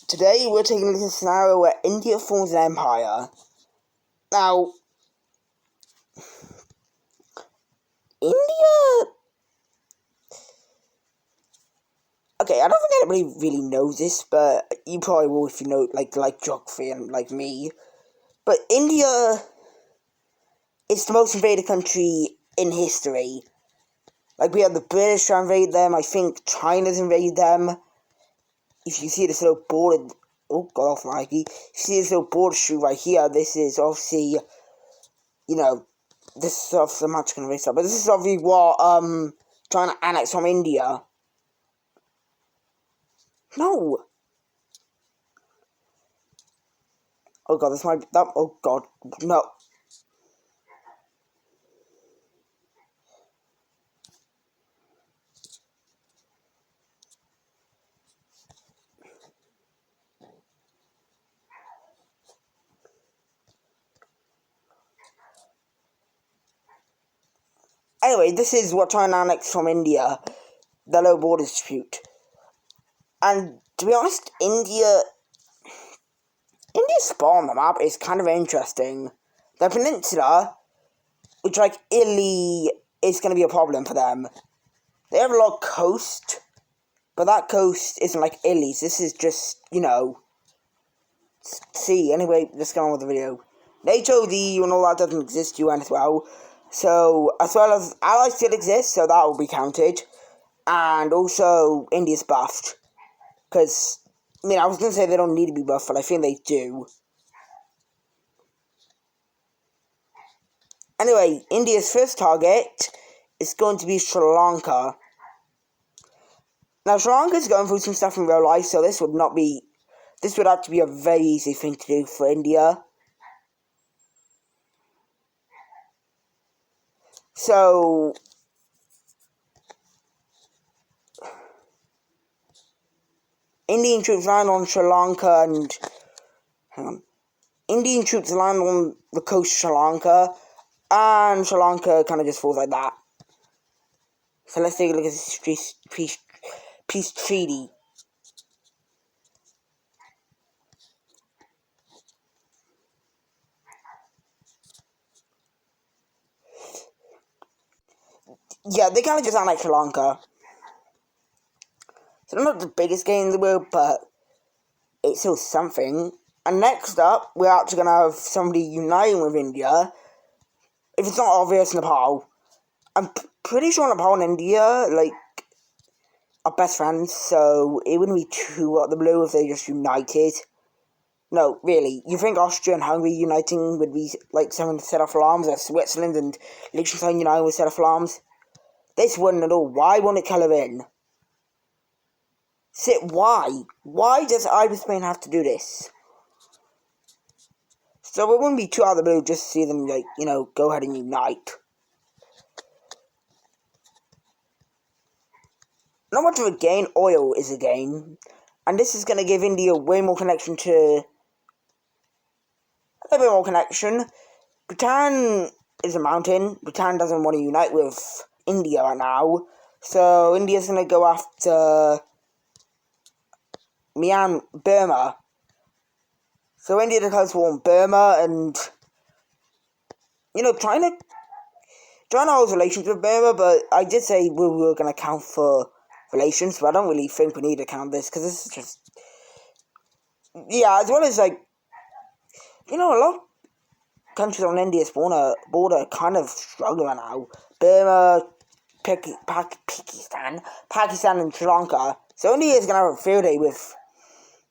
Today we're taking a look at a scenario where India forms an empire. Now, India... Okay, I don't think anybody really knows this, but you probably will if you know, like geography and like me. But India is the most invaded country in history. Like, we had the British try to invade them, I think China's invaded them. If you see this little border... Oh, got off Mikey. If you see this little border street right here, this is obviously... You know, this is obviously a much going to race up, but this is obviously what, trying to annex from India. No! Oh god, this might be, that, oh god, no. Anyway, this is what trying to annex from India, the low border dispute. And, to be honest, India's spot on the map is kind of interesting. The peninsula, which, like, Italy is going to be a problem for them. They have a lot of coast, but that coast isn't like Italy's. This is just, you know, sea. Anyway, let's get on with the video. NATO, the EU, and all that doesn't exist, UN as well. So, as well as allies still exist, so that will be counted. And also, India's buffed. Because, I mean, I was going to say they don't need to be buffed, but I think they do. Anyway, India's first target is going to be Sri Lanka. Now, Sri Lanka is going through some stuff in real life, so this would actually be a very easy thing to do for India. So, Indian troops land on Sri Lanka and... Hang on. Indian troops land on the coast of Sri Lanka, and Sri Lanka kind of just falls like that. So let's take a look at this peace treaty. Yeah, they kind of just sound like Sri Lanka. So they're not the biggest game in the world, but it's still something. And next up, we're actually going to have somebody uniting with India. If it's not obvious, Nepal. I'm pretty sure Nepal and India, like, are best friends, so it wouldn't be too out of the blue if they just united. No, really. You think Austria and Hungary uniting would be like something to set off alarms, or Switzerland and Liechtenstein uniting would set off alarms? This wouldn't at all. Why won't it colour in? Why? Why does Ibis Spain have to do this? So it wouldn't be too out of the blue just to see them, like, you know, go ahead and unite. Not much of a gain, oil is a gain. And this is going to give India way more connection to... a little bit more connection. Bhutan is a mountain. Bhutan doesn't want to unite with India right now. So India's going to go after... Burma. So India declares war on Burma and... You know, China holds relations with Burma, but I did say we were going to count for relations, but I don't really think we need to count this, because this is just... Yeah, as well as, like... You know, a lot of countries on India's border kind of struggle right now. Burma, Pakistan, and Sri Lanka. So India's going to have a field day with...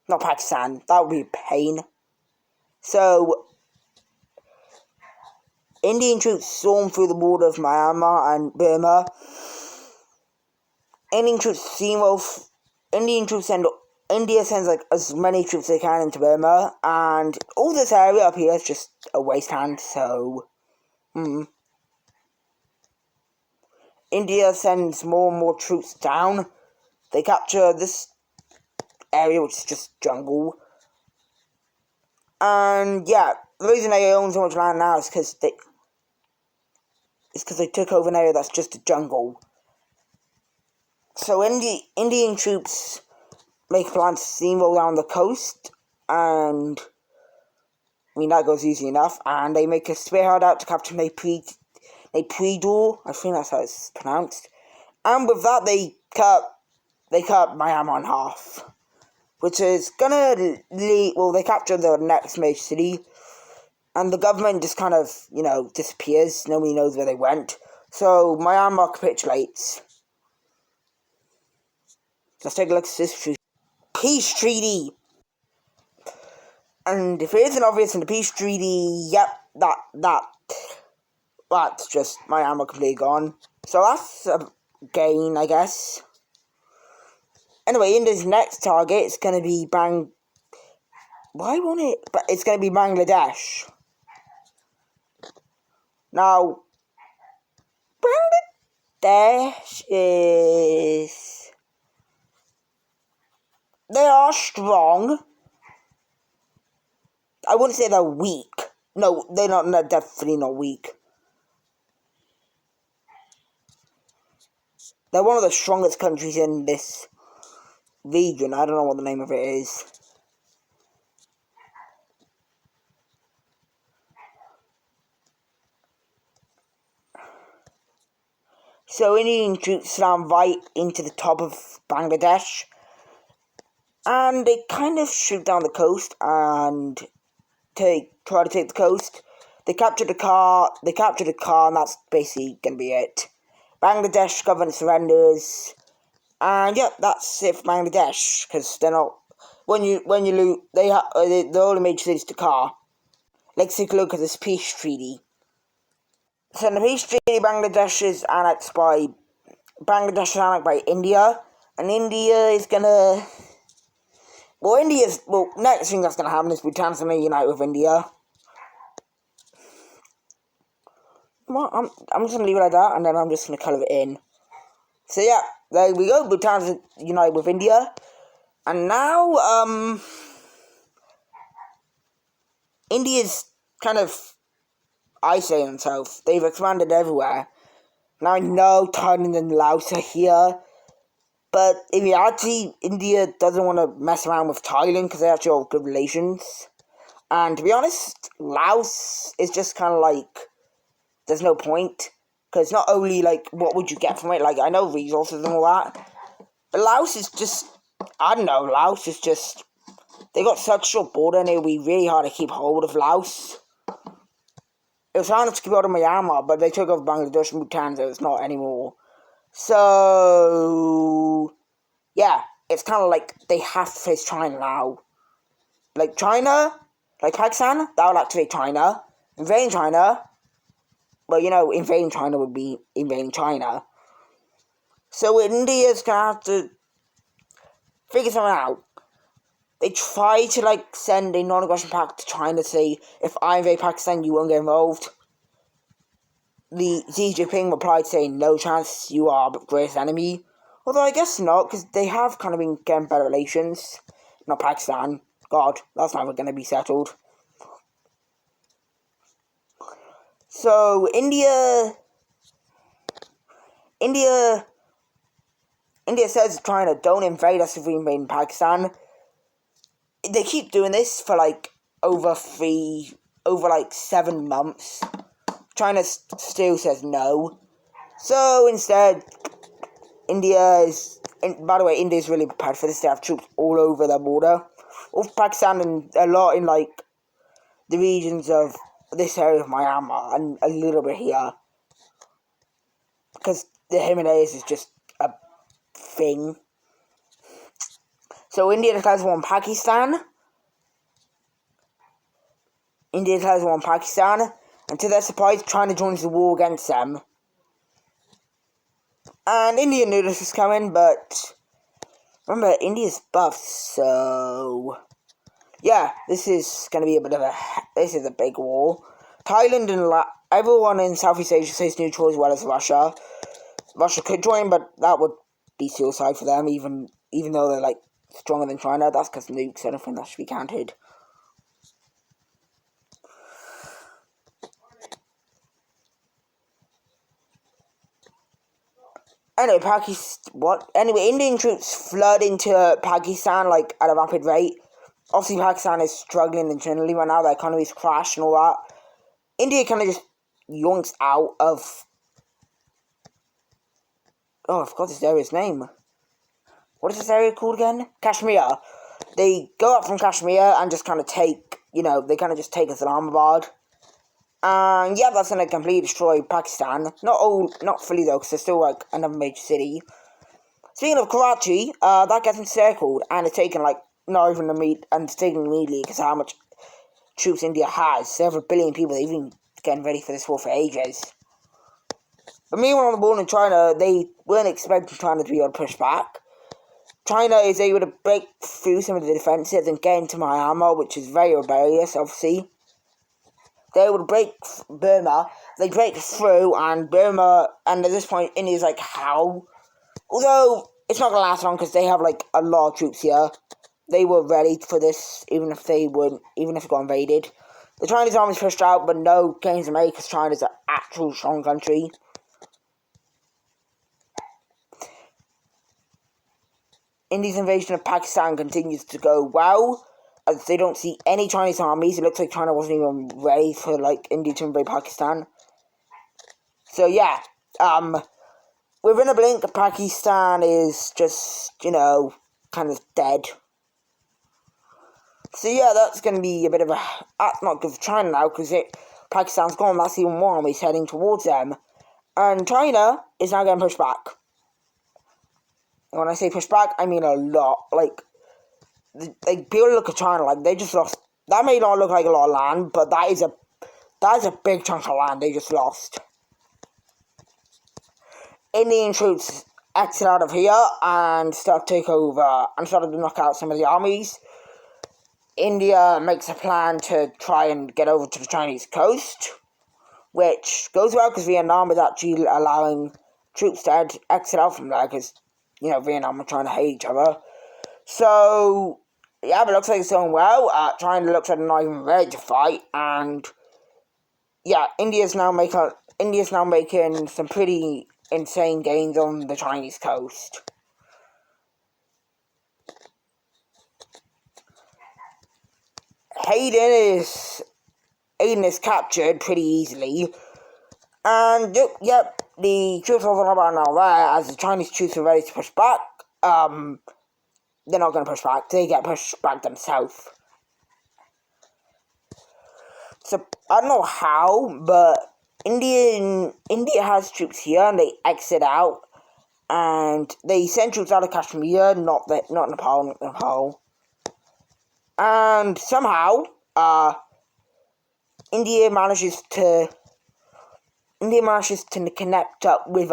Not Pakistan, that would be a pain. So, Indian troops storm through the border of Myanmar and Burma. India sends like as many troops as they can into Burma, and all this area up here is just a wasteland, so... India sends more and more troops down. They capture this area, which is just jungle. And yeah, the reason they own so much land now is because they took over an area that's just a jungle. So Indian troops make plans to steamroll down the coast, and I mean that goes easy enough. And they make a spearhead out to capture Naypyidaw. I think that's how it's pronounced. And with that, they cut Myanmar in half, which is gonna lead. Well, they capture the next major city, and the government just kind of disappears. Nobody knows where they went. So Myanmar capitulates. Let's take a look at this peace treaty. And if it isn't obvious in the peace treaty, yep, that's just Myanmar completely gone. So that's a gain, I guess. Anyway, India's next target is going to be Why won't it? But it's going to be Bangladesh. Now, Bangladesh is... They are strong. I wouldn't say they're weak. No, they're definitely not weak. They're one of the strongest countries in this region. I don't know what the name of it is. So Indian troops slam right into the top of Bangladesh, and they kind of shoot down the coast and try to take the coast. They capture the car, and that's basically gonna be it. Bangladesh government surrenders, and yeah, that's it for Bangladesh, because they're not. When you loot, the only major cities to car. Let's take a look at this peace treaty. So in the peace treaty, Bangladesh is annexed by India, and India is gonna. Next thing that's gonna happen is Bhutan's gonna unite with India. Well, I'm just gonna leave it like that, and then I'm just gonna color it in. So yeah, there we go. Bhutan's unite with India, and now India's kind of isolating themselves. They've expanded everywhere. Now I know Thailand and Laos are here, but in reality, India doesn't want to mess around with Thailand because they actually have good relations. And to be honest, Laos is just kind of like, there's no point. Because not only, like, what would you get from it? Like, I know resources and all that. But Laos is just, I don't know, Laos is just, they got such a short border and it would be really hard to keep hold of Laos. It was hard to keep hold of Myanmar, but they took over Bangladesh and Bhutan, so it's not anymore. So, yeah, it's kind of like they have to face China now. Like China, like Pakistan, that would activate China. Invading China, well, invading China would be invading China. So India's gonna have to figure something out. They try to, send a non-aggression pact to China to say, if I invade Pakistan, you won't get involved. The Xi Jinping replied saying, no chance, you are our greatest enemy. Although I guess not, because they have kind of been getting better relations. Not Pakistan. God, that's never going to be settled. So, India says to China, don't invade us if we invade in Pakistan. They keep doing this for, over 7 months. China still says no. So, instead, India is really prepared for this. They have troops all over the border of Pakistan and a lot in, the regions of this area of Myanmar and a little bit here. Because the Himalayas is just a thing. So India declares war on Pakistan. And to their surprise, China joins the war against them. And India knew this was coming, but remember, India's buff, so yeah, this is going to be this is a big war. Thailand and everyone in Southeast Asia stays neutral as well as Russia. Russia could join, but that would be suicide for them, even though they're, stronger than China. That's because nukes, I don't think that should be counted. Anyway, Indian troops flood into Pakistan, like, at a rapid rate. Obviously, Pakistan is struggling internally right now. The economy's crashed and all that. India kind of just yoinks out of... Oh, I forgot this area's name. What is this area called again? Kashmir. They go up from Kashmir and just kind of take, they kind of just take Islamabad. And yeah, that's going to completely destroy Pakistan. Not fully though, because there's still like another major city. Speaking of Karachi, that gets encircled and it's taken like not even it's taken immediately because how much troops India has. Several billion people. They've been getting ready for this war for ages. But meanwhile on the border in China, they weren't expecting China to be able to push back. China is able to break through some of the defences and get into Myanmar, which is very rebellious, obviously. They able to break Burma. They break through, and Burma, and at this point, India's like, how? Although, it's not going to last long, because they have, like, a lot of troops here. They were ready for this, even if it got invaded. The Chinese army's pushed out, but no gains are made, because China's an actual strong country. India's invasion of Pakistan continues to go well, as they don't see any Chinese armies. It looks like China wasn't even ready for, like, India to invade Pakistan. So, yeah, within a blink, Pakistan is just, kind of dead. So, yeah, that's going to be a bit of a... That's not good for China now, because Pakistan's gone. That's even more armies heading towards them. And China is now getting pushed back. And when I say push back, I mean a lot. Like, people look at China like they just lost. That may not look like a lot of land, but that is a big chunk of land they just lost. Indian troops exit out of here and start to take over and started to knock out some of the armies. India makes a plan to try and get over to the Chinese coast, which goes well because Vietnam is actually allowing troops to exit out from there because, Vietnam are trying to hate each other. So, yeah, but it looks like it's going well. China looks like they're not even ready to fight, and yeah, India's now making some pretty insane gains on the Chinese coast. Aden is captured pretty easily, and yep, the troops are now there as the Chinese troops are ready to push back. They're not going to push back. They get pushed back themselves. So, I don't know how, but India has troops here, and they exit out, and they send troops out of Kashmir, not Nepal. And somehow, India manages to connect up with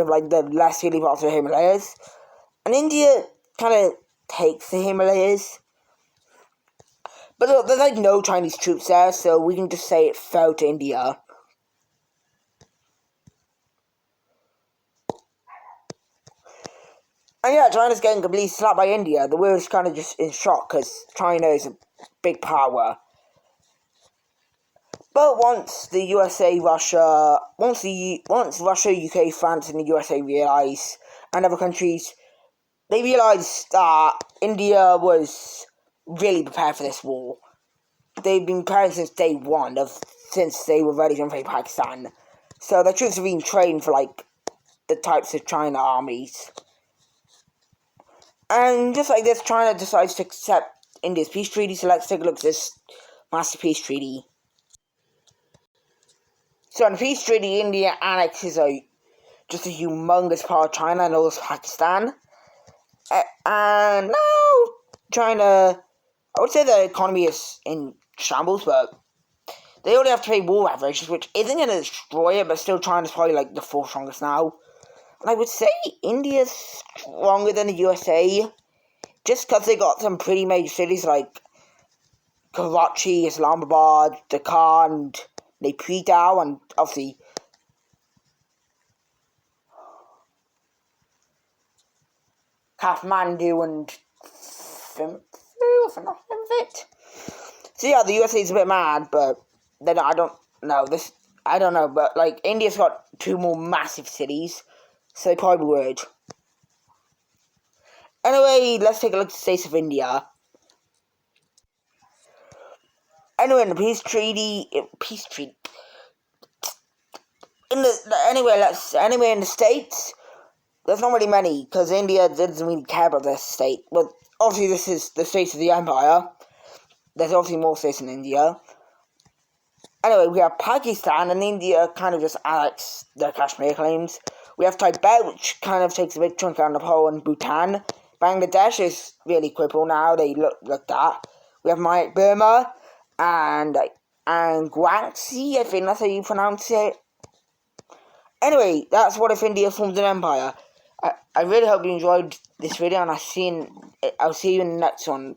like the less hilly parts of the Himalayas, and India kind of takes the Himalayas. But there's like no Chinese troops there, so we can just say it fell to India. And yeah, China's getting completely slapped by India. The world's kind of just in shock because China is a big power. But once Russia, UK, France, and the USA realise, and other countries, they realise that India was really prepared for this war. They've been preparing since day one, since they were ready to invade Pakistan. So their troops have been trained for, like, the types of China armies. And just like this, China decides to accept India's peace treaty, so let's take a look at this master peace treaty. So in the peace treaty, India annexes just a humongous part of China and also Pakistan. And now China, I would say the economy is in shambles, but they only have to pay war reparations, which isn't going to destroy it, but still China's probably like the fourth strongest now. And I would say India's stronger than the USA, just because they got some pretty major cities like Karachi, Islamabad, Dhaka, and Naypyidaw, and obviously Kathmandu and Thimphu, if I'm not it. So yeah, the USA is a bit mad, but then I don't know. I don't know, but like India's got 2 more massive cities, so they probably would. Anyway, let's take a look at the states of India. Anyway, in the peace treaty, anyway in the states, there's not really many because India doesn't really care about this state. But obviously, this is the states of the empire. There's obviously more states in India. Anyway, we have Pakistan, and India kind of just annexed their Kashmir claims. We have Tibet, which kind of takes a big chunk out of Nepal and Bhutan. Bangladesh is really crippled now. They look like that. We have Burma and Guangxi. I think that's how you pronounce it. Anyway, that's what if India forms an empire. I really hope you enjoyed this video, and I'll see you in the next one.